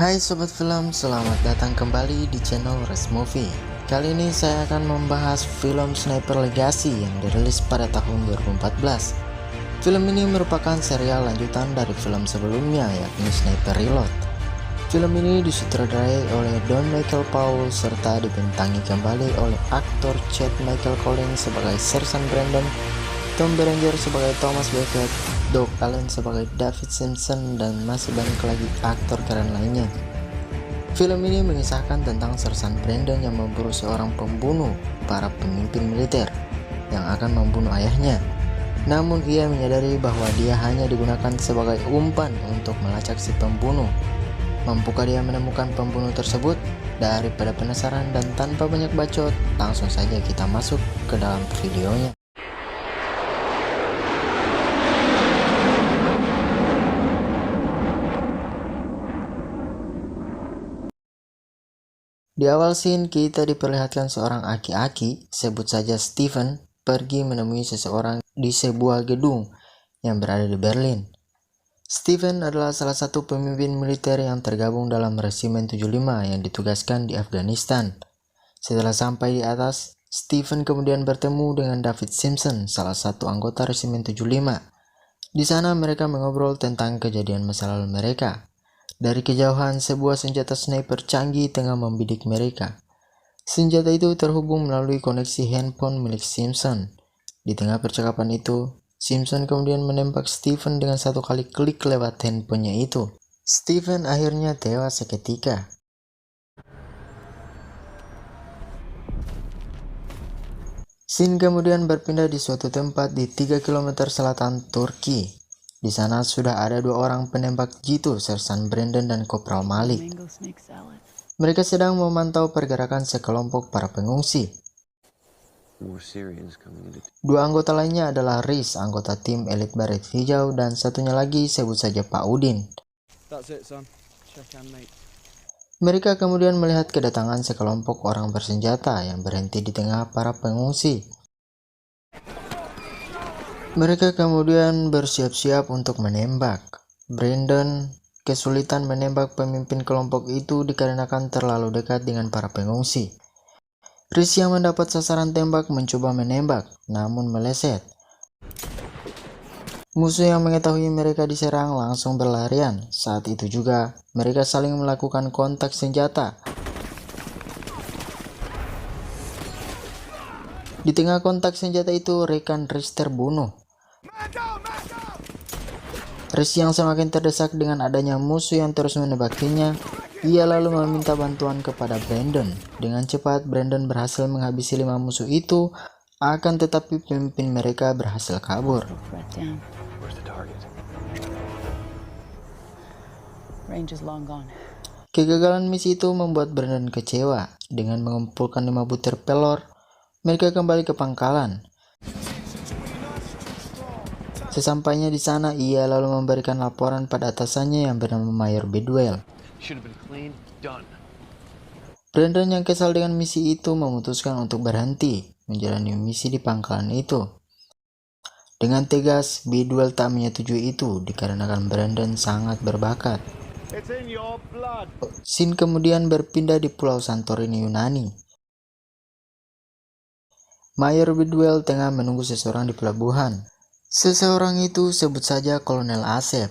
Hai Sobat Film, selamat datang kembali di channel Res Movie. Kali ini saya akan membahas film Sniper Legacy yang dirilis pada tahun 2014. Film ini merupakan serial lanjutan dari film sebelumnya, yakni Sniper Reload. Film ini disutradarai oleh Don Michael Powell serta dibintangi kembali oleh aktor Chad Michael Collins sebagai Sersan Brandon, Tom Berenger sebagai Thomas Beckett, Doug Allen sebagai David Simpson, dan masih banyak lagi aktor keren lainnya. Film ini mengisahkan tentang Sersan Brandon yang memburu seorang pembunuh para pemimpin militer yang akan membunuh ayahnya. Namun ia menyadari bahwa dia hanya digunakan sebagai umpan untuk melacak si pembunuh. Mampukah dia menemukan pembunuh tersebut? Daripada penasaran dan tanpa banyak bacot, langsung saja kita masuk ke dalam videonya. Di awal scene kita diperlihatkan seorang aki-aki, sebut saja Steven, pergi menemui seseorang di sebuah gedung yang berada di Berlin. Steven adalah salah satu pemimpin militer yang tergabung dalam Resimen 75 yang ditugaskan di Afghanistan. Setelah sampai di atas, Steven kemudian bertemu dengan David Simpson, salah satu anggota Resimen 75. Di sana mereka mengobrol tentang kejadian masa lalu mereka. Dari kejauhan, sebuah senjata sniper canggih tengah membidik mereka. Senjata itu terhubung melalui koneksi handphone milik Simpson. Di tengah percakapan itu, Simpson kemudian menembak Steven dengan satu kali klik lewat handphonenya itu. Steven akhirnya tewas seketika. Scene kemudian berpindah di suatu tempat di 3 km selatan Turki. Di sana sudah ada dua orang penembak jitu, Sersan Brandon dan Kopral Malik. Mereka sedang memantau pergerakan sekelompok para pengungsi. Dua anggota lainnya adalah Riz, anggota tim elit Baret Hijau, dan satunya lagi sebut saja Pak Udin. Mereka kemudian melihat kedatangan sekelompok orang bersenjata yang berhenti di tengah para pengungsi. Mereka kemudian bersiap-siap untuk menembak. Brandon kesulitan menembak pemimpin kelompok itu dikarenakan terlalu dekat dengan para pengungsi. Riz yang mendapat sasaran tembak mencoba menembak, namun meleset. Musuh yang mengetahui mereka diserang langsung berlarian. Saat itu juga, mereka saling melakukan kontak senjata. Di tengah kontak senjata itu, rekan Riz terbunuh. Riz yang semakin terdesak dengan adanya musuh yang terus menembakinya, ia lalu meminta bantuan kepada Brandon. Dengan cepat, Brandon berhasil menghabisi 5 musuh itu, akan tetapi pemimpin mereka berhasil kabur. Kegagalan misi itu membuat Brandon kecewa. Dengan mengumpulkan 5 butir pelor, mereka kembali ke pangkalan. Sesampainya di sana, ia lalu memberikan laporan pada atasannya yang bernama Mayor Bidwell. Brandon yang kesal dengan misi itu memutuskan untuk berhenti menjalani misi di pangkalan itu. Dengan tegas, Bidwell tak menyetujui itu dikarenakan Brandon sangat berbakat. Scene kemudian berpindah di Pulau Santorini, Yunani. Mayor Bidwell tengah menunggu seseorang di pelabuhan. Seseorang itu sebut saja Kolonel Asep.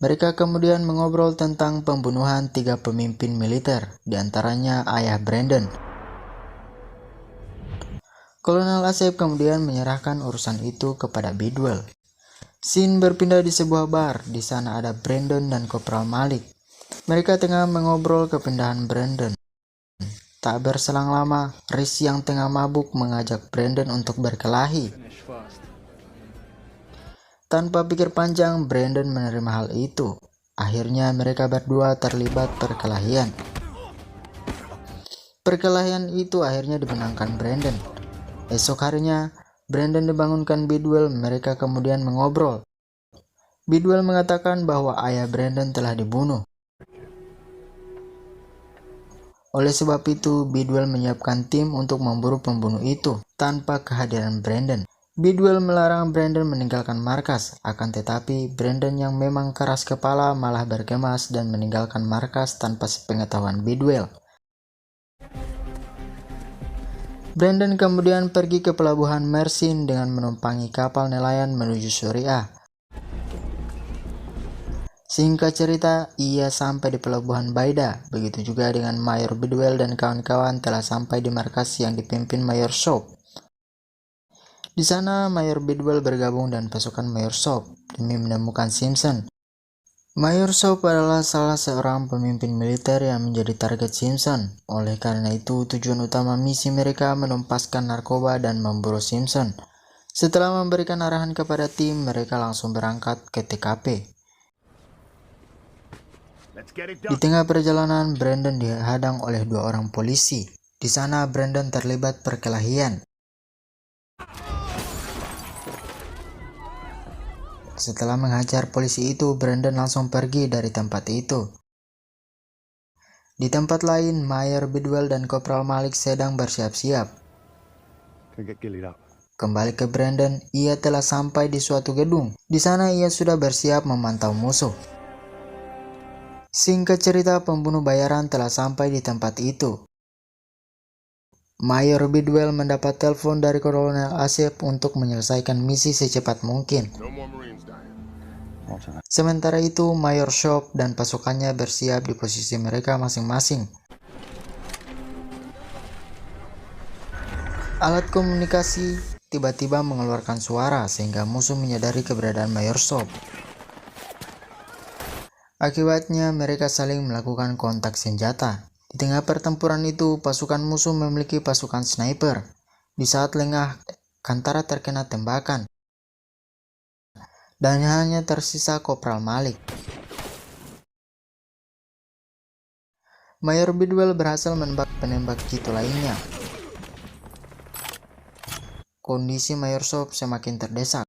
Mereka kemudian mengobrol tentang pembunuhan 3 pemimpin militer, diantaranya ayah Brandon. Kolonel Asep kemudian menyerahkan urusan itu kepada Bidwell. Scene berpindah di sebuah bar. Di sana ada Brandon dan Kopral Malik. Mereka tengah mengobrol kepindahan Brandon. Tak berselang lama, Riz yang tengah mabuk mengajak Brandon untuk berkelahi. Tanpa pikir panjang, Brandon menerima hal itu. Akhirnya mereka berdua terlibat perkelahian. Perkelahian itu akhirnya dimenangkan Brandon. Esok harinya, Brandon dibangunkan Bidwell. Mereka kemudian mengobrol. Bidwell mengatakan bahwa ayah Brandon telah dibunuh. Oleh sebab itu, Bidwell menyiapkan tim untuk memburu pembunuh itu tanpa kehadiran Brandon. Bidwell melarang Brandon meninggalkan markas, akan tetapi Brandon yang memang keras kepala malah bergemas dan meninggalkan markas tanpa sepengetahuan Bidwell. Brandon kemudian pergi ke pelabuhan Mersin dengan menumpangi kapal nelayan menuju Suriah. Singkat cerita, ia sampai di pelabuhan Baida. Begitu juga dengan Mayor Bidwell dan kawan-kawan telah sampai di markas yang dipimpin Mayor Soap. Di sana, Mayor Bidwell bergabung dengan pasukan Mayor Soap demi menemukan Simpson. Mayor Soap adalah salah seorang pemimpin militer yang menjadi target Simpson. Oleh karena itu, tujuan utama misi mereka menumpaskan narkoba dan memburu Simpson. Setelah memberikan arahan kepada tim, mereka langsung berangkat ke TKP. Di tengah perjalanan, Brandon dihadang oleh 2 orang polisi. Di sana, Brandon terlibat perkelahian. Setelah menghajar polisi itu, Brandon langsung pergi dari tempat itu. Di tempat lain, Mayor Bidwell dan Kopral Malik sedang bersiap-siap. Kembali ke Brandon, ia telah sampai di suatu gedung. Di sana ia sudah bersiap memantau musuh. Singkat cerita, pembunuh bayaran telah sampai di tempat itu. Mayor Bidwell mendapat telepon dari Kolonel Asif untuk menyelesaikan misi secepat mungkin. Sementara itu, Mayor Soap dan pasukannya bersiap di posisi mereka masing-masing. Alat komunikasi tiba-tiba mengeluarkan suara sehingga musuh menyadari keberadaan Mayor Soap. Akibatnya, mereka saling melakukan kontak senjata. Di tengah pertempuran itu, pasukan musuh memiliki pasukan sniper. Di saat lengah, Kantara terkena tembakan. Dan hanya tersisa Kopral Malik. Mayor Bidwell berhasil menembak penembak jitu lainnya. Kondisi Mayor Soap semakin terdesak.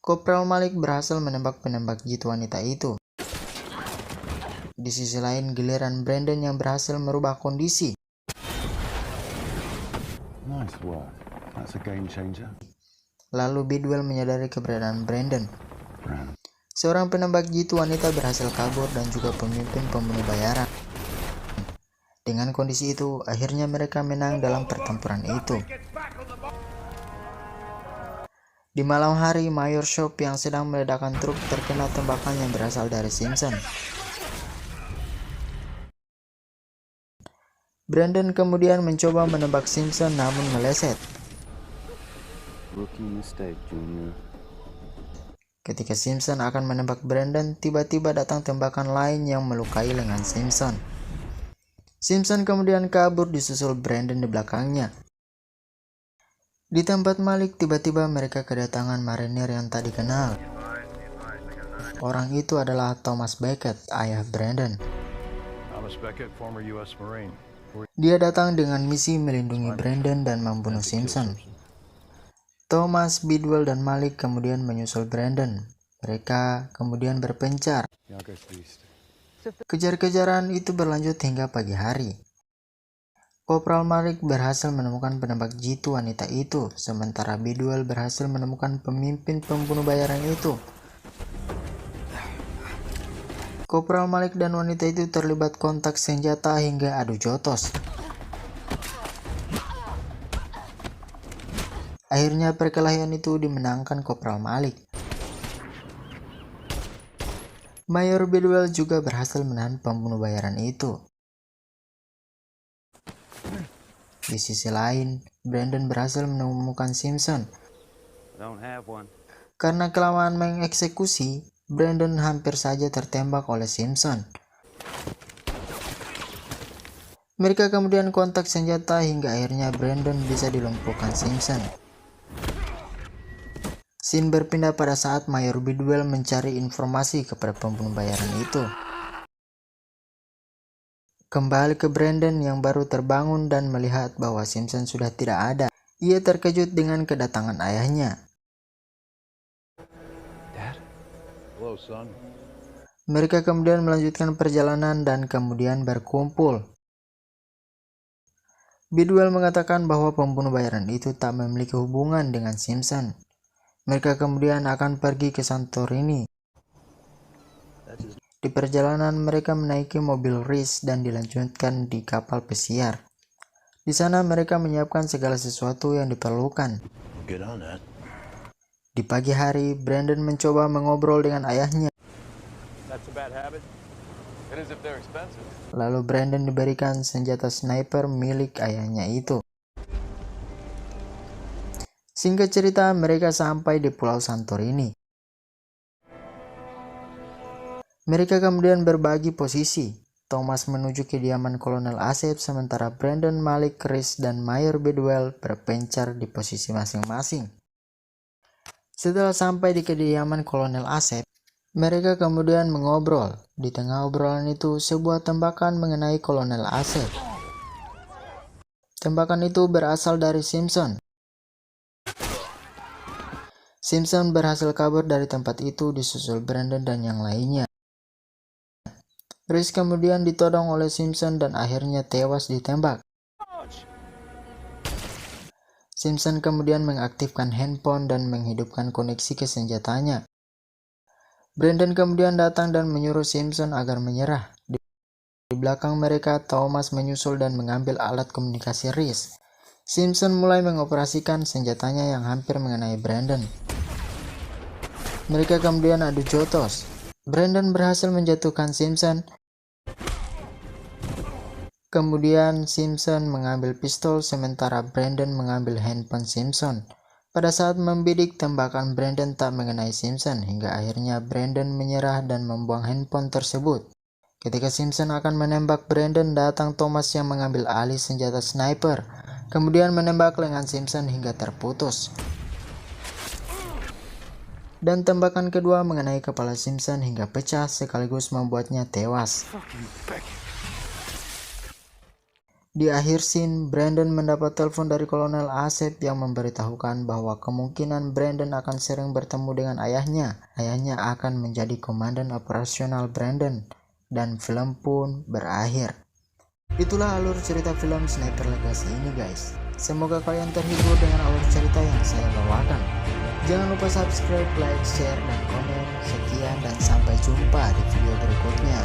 Kopral Malik berhasil menembak penembak jitu wanita itu. Di sisi lain, giliran Brandon yang berhasil merubah kondisi. Nice work. That's a game changer. Lalu Bidwell menyadari keberadaan Brandon. Seorang penembak jitu wanita berhasil kabur dan juga pemimpin pembunuh bayaran. Dengan kondisi itu, akhirnya mereka menang dalam pertempuran itu. Di malam hari, Mayor Soap yang sedang meledakkan truk terkena tembakan yang berasal dari Simpson. Brandon kemudian mencoba menembak Simpson namun meleset. Rookie mistake, Junior. Ketika Simpson akan menembak Brandon, tiba-tiba datang tembakan lain yang melukai lengan Simpson. Simpson kemudian kabur disusul Brandon di belakangnya. Di tempat Malik, tiba-tiba mereka kedatangan marinir yang tak dikenal. Orang itu adalah Thomas Beckett, ayah Brandon. Thomas Beckett, former U.S. Marine. Dia datang dengan misi melindungi Brandon dan membunuh Simpson. Thomas, Bidwell, dan Malik kemudian menyusul Brandon. Mereka kemudian berpencar. Kejar-kejaran itu berlanjut hingga pagi hari. Kopral Malik berhasil menemukan penembak jitu wanita itu, sementara Bidwell berhasil menemukan pemimpin pembunuh bayaran itu. Kopral Malik dan wanita itu terlibat kontak senjata hingga adu jotos. Akhirnya perkelahian itu dimenangkan Kopral Malik. Mayor Bidwell juga berhasil menahan pembunuh bayaran itu. Di sisi lain, Brandon berhasil menemukan Simpson. Karena kelamaan mengeksekusi, Brandon hampir saja tertembak oleh Simpson. Mereka kemudian kontak senjata hingga akhirnya Brandon bisa dilumpuhkan Simpson. Scene berpindah pada saat Mayor Bidwell mencari informasi kepada pembunuh bayaran itu. Kembali ke Brandon yang baru terbangun dan melihat bahwa Simpson sudah tidak ada. Ia terkejut dengan kedatangan ayahnya. Dad? Hello, son. Mereka kemudian melanjutkan perjalanan dan kemudian berkumpul. Bidwell mengatakan bahwa pembunuh bayaran itu tak memiliki hubungan dengan Simpson. Mereka kemudian akan pergi ke Santorini. Di perjalanan mereka menaiki mobil Reese dan dilanjutkan di kapal pesiar. Di sana mereka menyiapkan segala sesuatu yang diperlukan. Get on that. Di pagi hari, Brandon mencoba mengobrol dengan ayahnya. That's a bad habit. It is if they're expensive. Lalu Brandon diberikan senjata sniper milik ayahnya itu. Singkat cerita, mereka sampai di Pulau Santorini. Mereka kemudian berbagi posisi. Thomas menuju kediaman Kolonel Asep, sementara Brandon, Malik, Chris, dan Mayor Bidwell berpencar di posisi masing-masing. Setelah sampai di kediaman Kolonel Asep, mereka kemudian mengobrol. Di tengah obrolan itu, sebuah tembakan mengenai Kolonel Asep. Tembakan itu berasal dari Simpson. Simpson berhasil kabur dari tempat itu disusul Brandon dan yang lainnya. Reese kemudian ditodong oleh Simpson dan akhirnya tewas ditembak. Simpson kemudian mengaktifkan handphone dan menghidupkan koneksi ke senjatanya. Brandon kemudian datang dan menyuruh Simpson agar menyerah. Di belakang mereka, Thomas menyusul dan mengambil alat komunikasi Reese. Simpson mulai mengoperasikan senjatanya yang hampir mengenai Brandon. Mereka kemudian adu jotos. Brandon berhasil menjatuhkan Simpson. Kemudian Simpson mengambil pistol sementara Brandon mengambil handphone Simpson. Pada saat membidik, tembakan Brandon tak mengenai Simpson hingga akhirnya Brandon menyerah dan membuang handphone tersebut. Ketika Simpson akan menembak Brandon, datang Thomas yang mengambil alih senjata sniper, kemudian menembak lengan Simpson hingga terputus. Dan tembakan kedua mengenai kepala Simpson hingga pecah sekaligus membuatnya tewas. Di akhir scene, Brandon mendapat telepon dari Kolonel Asep yang memberitahukan bahwa kemungkinan Brandon akan sering bertemu dengan ayahnya. Ayahnya akan menjadi komandan operasional Brandon, dan film pun berakhir. Itulah alur cerita film Sniper Legacy ini guys. Semoga kalian terhibur dengan alur cerita yang saya bawakan. Jangan lupa subscribe, like, share, dan komen. Sekian dan sampai jumpa di video berikutnya.